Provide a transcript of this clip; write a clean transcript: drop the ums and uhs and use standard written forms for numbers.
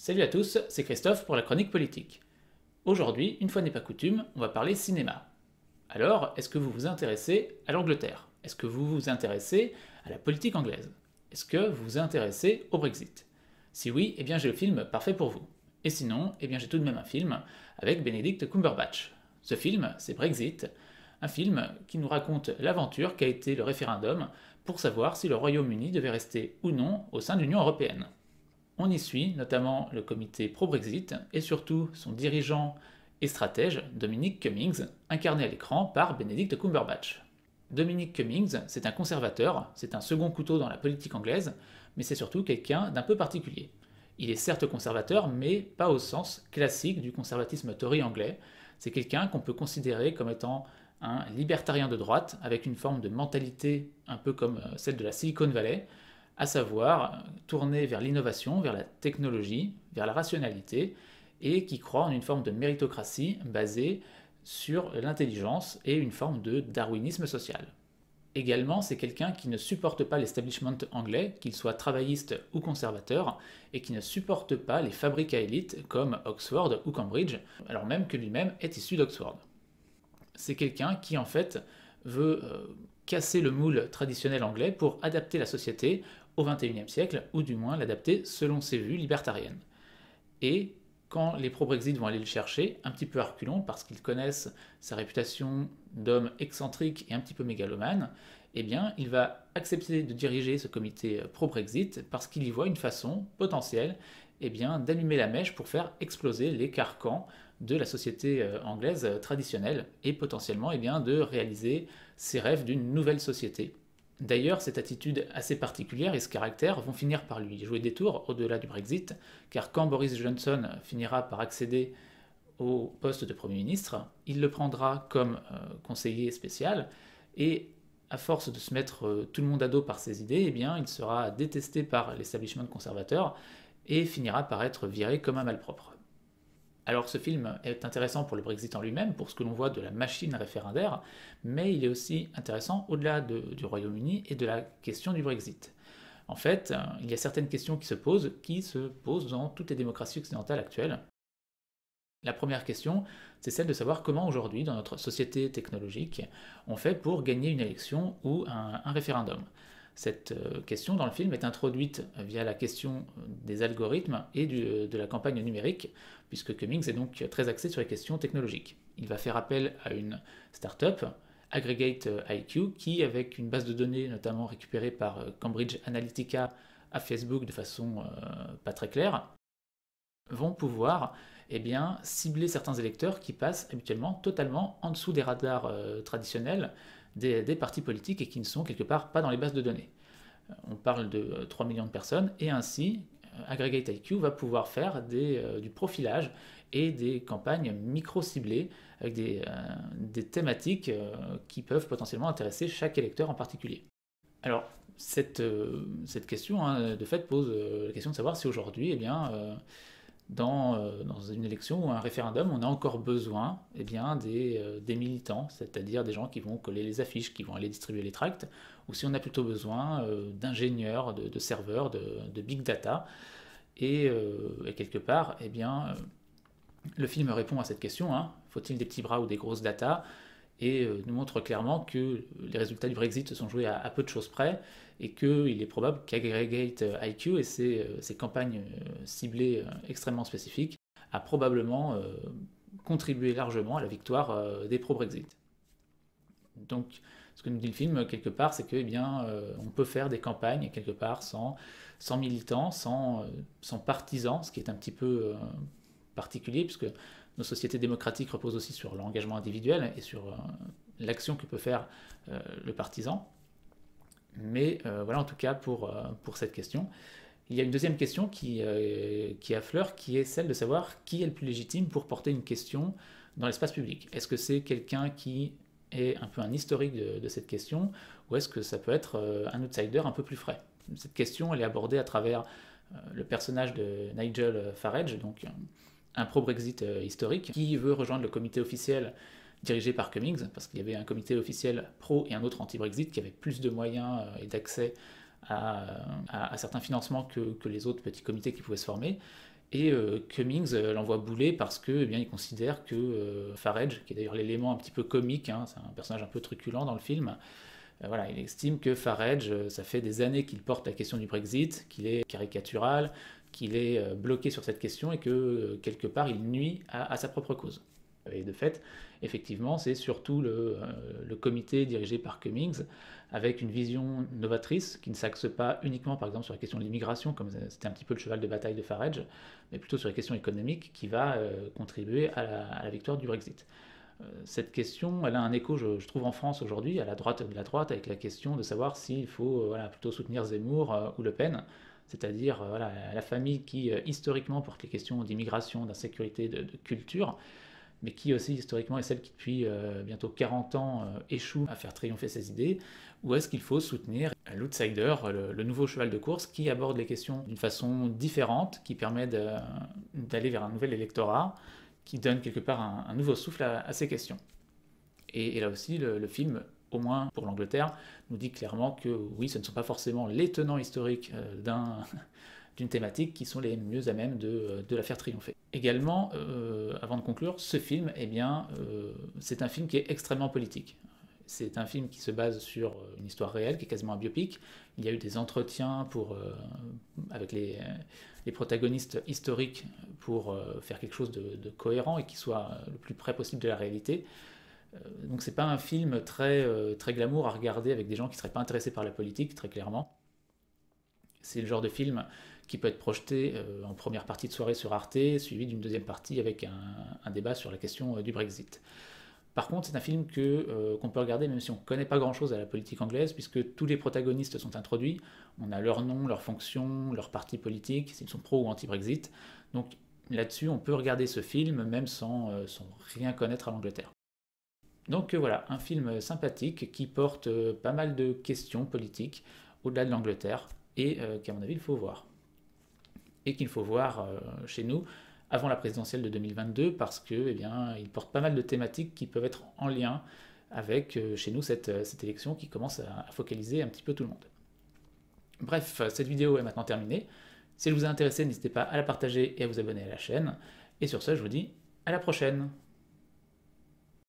Salut à tous, c'est Christophe pour la chronique politique. Aujourd'hui, une fois n'est pas coutume, on va parler cinéma. Alors, est-ce que vous vous intéressez à l'Angleterre? Est-ce que vous vous intéressez à la politique anglaise? Est-ce que vous vous intéressez au Brexit? Si oui, eh bien j'ai le film parfait pour vous. Et sinon, eh bien j'ai tout de même un film avec Benedict Cumberbatch. Ce film, c'est Brexit, un film qui nous raconte l'aventure qu'a été le référendum pour savoir si le Royaume-Uni devait rester ou non au sein de l'Union européenne. On y suit notamment le comité pro-Brexit et surtout son dirigeant et stratège, Dominic Cummings, incarné à l'écran par Benedict Cumberbatch. Dominic Cummings, c'est un conservateur, c'est un second couteau dans la politique anglaise, mais c'est surtout quelqu'un d'un peu particulier. Il est certes conservateur, mais pas au sens classique du conservatisme Tory anglais. C'est quelqu'un qu'on peut considérer comme étant un libertarien de droite, avec une forme de mentalité un peu comme celle de la Silicon Valley, à savoir tourner vers l'innovation, vers la technologie, vers la rationalité, et qui croit en une forme de méritocratie basée sur l'intelligence et une forme de darwinisme social. Également, c'est quelqu'un qui ne supporte pas l'establishment anglais, qu'il soit travailliste ou conservateur, et qui ne supporte pas les fabriques à élite comme Oxford ou Cambridge, alors même que lui-même est issu d'Oxford. C'est quelqu'un qui en fait veut casser le moule traditionnel anglais pour adapter la société au XXIe siècle, ou du moins l'adapter selon ses vues libertariennes. Et quand les pro-Brexit vont aller le chercher, un petit peu à reculons, parce qu'ils connaissent sa réputation d'homme excentrique et un petit peu mégalomane, eh bien, il va accepter de diriger ce comité pro-Brexit parce qu'il y voit une façon potentielle eh bien, d'allumer la mèche pour faire exploser les carcans de la société anglaise traditionnelle et potentiellement eh bien, de réaliser ses rêves d'une nouvelle société. D'ailleurs, cette attitude assez particulière et ce caractère vont finir par lui jouer des tours au-delà du Brexit, car quand Boris Johnson finira par accéder au poste de Premier ministre, il le prendra comme conseiller spécial, et à force de se mettre tout le monde à dos par ses idées, eh bien, il sera détesté par l'establishment conservateur et finira par être viré comme un malpropre. Alors ce film est intéressant pour le Brexit en lui-même, pour ce que l'on voit de la machine référendaire, mais il est aussi intéressant au-delà du Royaume-Uni et de la question du Brexit. En fait, il y a certaines questions qui se posent dans toutes les démocraties occidentales actuelles. La première question, c'est celle de savoir comment aujourd'hui, dans notre société technologique, on fait pour gagner une élection ou un référendum. Cette question dans le film est introduite via la question des algorithmes et de la campagne numérique, puisque Cummings est donc très axé sur les questions technologiques. Il va faire appel à une start-up, Aggregate IQ, qui, avec une base de données notamment récupérée par Cambridge Analytica à Facebook de façon pas très claire, vont pouvoir eh bien, cibler certains électeurs qui passent habituellement totalement en dessous des radars traditionnels des partis politiques et qui ne sont quelque part pas dans les bases de données. On parle de 3 millions de personnes et ainsi Aggregate IQ va pouvoir faire du profilage et des campagnes micro-ciblées avec des thématiques qui peuvent potentiellement intéresser chaque électeur en particulier. Alors, cette question, hein, de fait, pose la question de savoir si aujourd'hui, eh bien, dans une élection ou un référendum, on a encore besoin eh bien, des militants, c'est-à-dire des gens qui vont coller les affiches, qui vont aller distribuer les tracts, ou si on a plutôt besoin d'ingénieurs, de serveurs, de big data. Et quelque part, eh bien, le film répond à cette question, hein, faut-il des petits bras ou des grosses data, et nous montre clairement que les résultats du Brexit se sont joués à peu de choses près et qu'il est probable qu'Aggregate IQ et ses campagnes ciblées extrêmement spécifiques a probablement contribué largement à la victoire des pro-Brexit. Donc, ce que nous dit le film, quelque part, c'est que, eh bien, on peut faire des campagnes, quelque part, sans militants, sans partisans, ce qui est un petit peu particulier, puisque nos sociétés démocratiques reposent aussi sur l'engagement individuel et sur l'action que peut faire le partisan. Mais voilà, en tout cas, pour cette question. Il y a une deuxième question qui affleure, qui est celle de savoir qui est le plus légitime pour porter une question dans l'espace public. Est-ce que c'est quelqu'un qui est un peu un historique de cette question, ou est-ce que ça peut être un outsider un peu plus frais? Cette question, elle est abordée à travers le personnage de Nigel Farage, donc un pro-Brexit historique, qui veut rejoindre le comité officiel dirigé par Cummings, parce qu'il y avait un comité officiel pro et un autre anti-Brexit qui avait plus de moyens et d'accès à certains financements que les autres petits comités qui pouvaient se former. Et Cummings l'envoie bouler parce que, eh bien, il considère que Farage, qui est d'ailleurs l'élément un petit peu comique, hein, c'est un personnage un peu truculent dans le film, voilà, il estime que Farage, ça fait des années qu'il porte la question du Brexit, qu'il est caricatural, qu'il est bloqué sur cette question et que quelque part il nuit à sa propre cause. Et de fait, effectivement, c'est surtout le comité dirigé par Cummings, avec une vision novatrice qui ne s'axe pas uniquement par exemple sur la question de l'immigration, comme c'était un petit peu le cheval de bataille de Farage, mais plutôt sur les questions économiques qui va contribuer à la victoire du Brexit. Cette question, elle a un écho, je trouve, en France aujourd'hui, à la droite de la droite, avec la question de savoir s'il faut voilà, plutôt soutenir Zemmour ou Le Pen, c'est-à-dire voilà, la famille qui historiquement porte les questions d'immigration, d'insécurité, de culture, mais qui aussi historiquement est celle qui depuis bientôt 40 ans échoue à faire triompher ses idées, ou est-ce qu'il faut soutenir l'outsider, le nouveau cheval de course qui aborde les questions d'une façon différente, qui permet d'aller vers un nouvel électorat, qui donne quelque part un nouveau souffle à ces questions. Et là aussi, le film, au moins pour l'Angleterre, nous dit clairement que oui, ce ne sont pas forcément les tenants historiques d'une thématique qui sont les mieux à même de la faire triompher. Également, avant de conclure, ce film, eh bien, c'est un film qui est extrêmement politique. C'est un film qui se base sur une histoire réelle, qui est quasiment un biopic. Il y a eu des entretiens avec les protagonistes historiques pour faire quelque chose de cohérent et qui soit le plus près possible de la réalité. Donc c'est pas un film très glamour à regarder avec des gens qui ne seraient pas intéressés par la politique, très clairement. C'est le genre de film qui peut être projeté en première partie de soirée sur Arte, suivi d'une deuxième partie avec un débat sur la question du Brexit. Par contre, c'est un film qu'on peut regarder même si on ne connaît pas grand-chose à la politique anglaise, puisque tous les protagonistes sont introduits. On a leur nom, leur fonction, leur parti politique, s'ils sont pro ou anti-Brexit. Donc là-dessus, on peut regarder ce film même sans rien connaître à l'Angleterre. Donc voilà, un film sympathique qui porte pas mal de questions politiques au-delà de l'Angleterre et qu'à mon avis il faut voir. Et qu'il faut voir chez nous avant la présidentielle de 2022 parce que, eh bien, il porte pas mal de thématiques qui peuvent être en lien avec chez nous cette élection qui commence à focaliser un petit peu tout le monde. Bref, cette vidéo est maintenant terminée. Si elle vous a intéressé, n'hésitez pas à la partager et à vous abonner à la chaîne. Et sur ce, je vous dis à la prochaine.